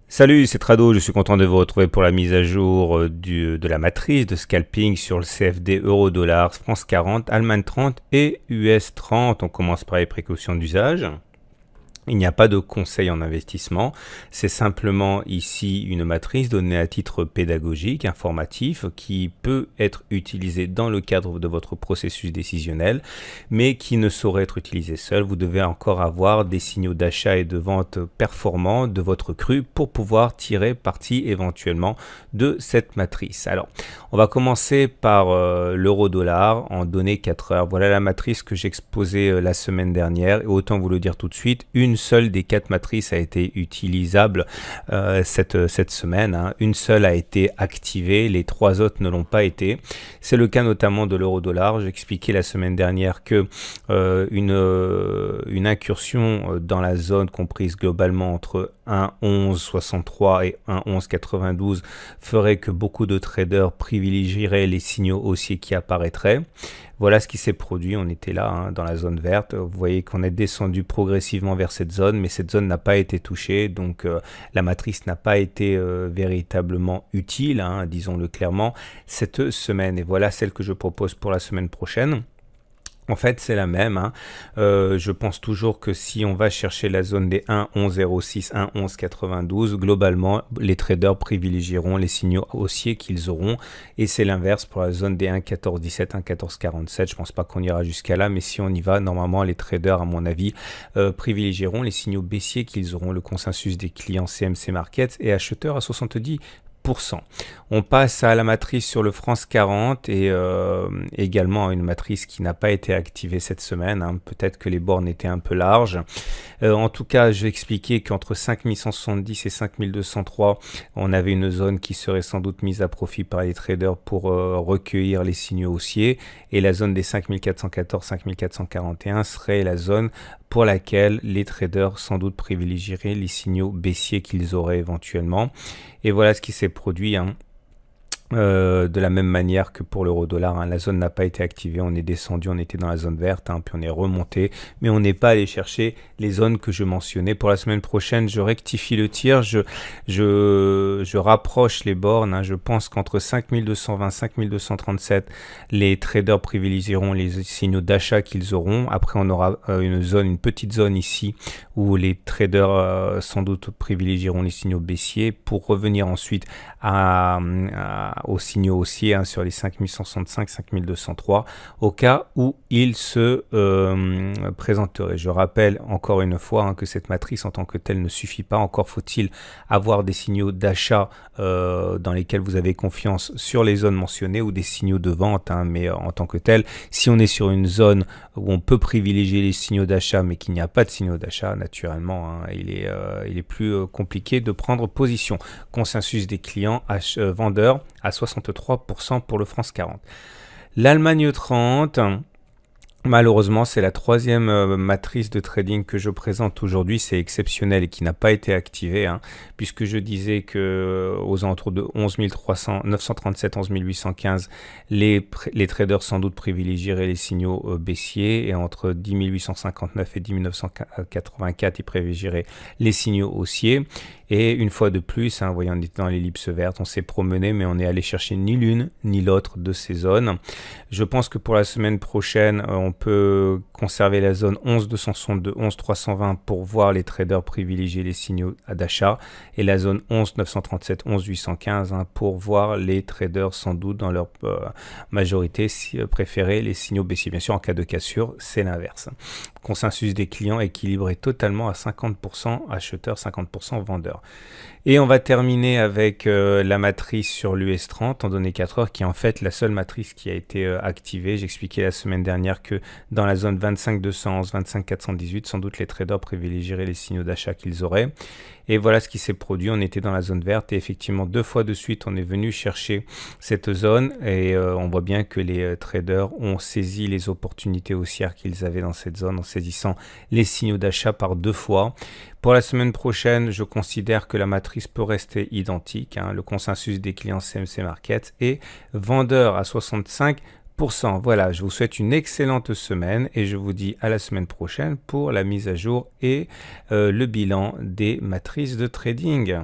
Salut, c'est Trado, je suis content de vous retrouver pour la mise à jour de la matrice de scalping sur le CFD euro-dollar, France 40, Allemagne 30 et US 30. On commence par les précautions d'usage. Il n'y a pas de conseil en investissement, c'est simplement ici une matrice donnée à titre pédagogique, informatif, qui peut être utilisée dans le cadre de votre processus décisionnel, mais qui ne saurait être utilisée seule. Vous devez encore avoir des signaux d'achat et de vente performants de votre cru pour pouvoir tirer parti éventuellement de cette matrice. Alors, on va commencer par l'euro-dollar en données 4 heures. Voilà la matrice que j'exposais la semaine dernière, et autant vous le dire tout de suite, une seule des 4 matrices a été utilisable cette semaine. Une seule a été activée, les 3 autres ne l'ont pas été. C'est le cas notamment de l'euro-dollar. J'expliquais la semaine dernière que une incursion dans la zone comprise globalement entre 1,1163 et 1,1192 ferait que beaucoup de traders privilégieraient les signaux haussiers qui apparaîtraient. Voilà ce qui s'est produit, on était là dans la zone verte, vous voyez qu'on est descendu progressivement vers cette zone, mais cette zone n'a pas été touchée, donc la matrice n'a pas été véritablement utile, disons-le clairement, cette semaine. Et voilà celle que je propose pour la semaine prochaine. En fait, c'est la même. Je pense toujours que si on va chercher la zone des 1,1106, 1,1192, globalement, les traders privilégieront les signaux haussiers qu'ils auront. Et c'est l'inverse pour la zone des 1,1417, 1,1447. Je pense pas qu'on ira jusqu'à là, mais si on y va, normalement, les traders, à mon avis, privilégieront les signaux baissiers qu'ils auront. Le consensus des clients CMC Markets et acheteurs à 70%. On passe à la matrice sur le France 40 et également à une matrice qui n'a pas été activée cette semaine. Peut-être que les bornes étaient un peu larges. En tout cas, je vais expliquer qu'entre 5170 et 5203, on avait une zone qui serait sans doute mise à profit par les traders pour recueillir les signaux haussiers. Et la zone des 5414, 5441 serait la zone pour laquelle les traders sans doute privilégieraient les signaux baissiers qu'ils auraient éventuellement. Et voilà ce qui s'est produit. De la même manière que pour l'euro-dollar, la zone n'a pas été activée, on est descendu, on était dans la zone verte, puis on est remonté, mais on n'est pas allé chercher les zones que je mentionnais. Pour la semaine prochaine, je rectifie le tir, je rapproche les bornes, je pense qu'entre 5220 et 5237, les traders privilégieront les signaux d'achat qu'ils auront. Après, on aura une petite zone ici où les traders sans doute privilégieront les signaux baissiers pour revenir ensuite aux signaux haussiers sur les 5165, 5203 au cas où il se présenterait. Je rappelle encore une fois que cette matrice en tant que telle ne suffit pas. Encore faut-il avoir des signaux d'achat dans lesquels vous avez confiance sur les zones mentionnées ou des signaux de vente, mais en tant que tel, si on est sur une zone où on peut privilégier les signaux d'achat mais qu'il n'y a pas de signaux d'achat, naturellement, il est plus compliqué de prendre position. Consensus des clients vendeurs à 63% pour le France 40. L'Allemagne 30, malheureusement, c'est la troisième matrice de trading que je présente aujourd'hui. C'est exceptionnel et qui n'a pas été activée, puisque je disais que aux alentours de 11 937, 11 815, les traders sans doute privilégieraient les signaux baissiers, et entre 10 859 et 10 984, ils privilégieraient les signaux haussiers. Et une fois de plus, voyez, on est dans l'ellipse verte, on s'est promené, mais on n'est allé chercher ni l'une ni l'autre de ces zones. Je pense que pour la semaine prochaine, on peut conserver la zone 11 262, 11 320 pour voir les traders privilégier les signaux d'achat, et la zone 11 937, 11 815 pour voir les traders sans doute dans leur majorité préférer les signaux baissiers. Bien sûr, en cas de cassure, c'est l'inverse. Consensus des clients équilibré totalement à 50% acheteurs, 50% vendeurs. Et on va terminer avec la matrice sur l'US 30 en données 4 heures, qui est en fait la seule matrice qui a été activée. J'expliquais la semaine dernière que dans la zone 25 211, 25 418, sans doute les traders privilégieraient les signaux d'achat qu'ils auraient. Et voilà ce qui s'est produit, on était dans la zone verte et effectivement 2 fois de suite on est venu chercher cette zone, et on voit bien que les traders ont saisi les opportunités haussières qu'ils avaient dans cette zone en saisissant les signaux d'achat par 2 fois. Pour la semaine prochaine, je considère que la matrice peut rester identique. Le consensus des clients CMC Markets est vendeur à 65%. Voilà, je vous souhaite une excellente semaine et je vous dis à la semaine prochaine pour la mise à jour et le bilan des matrices de trading.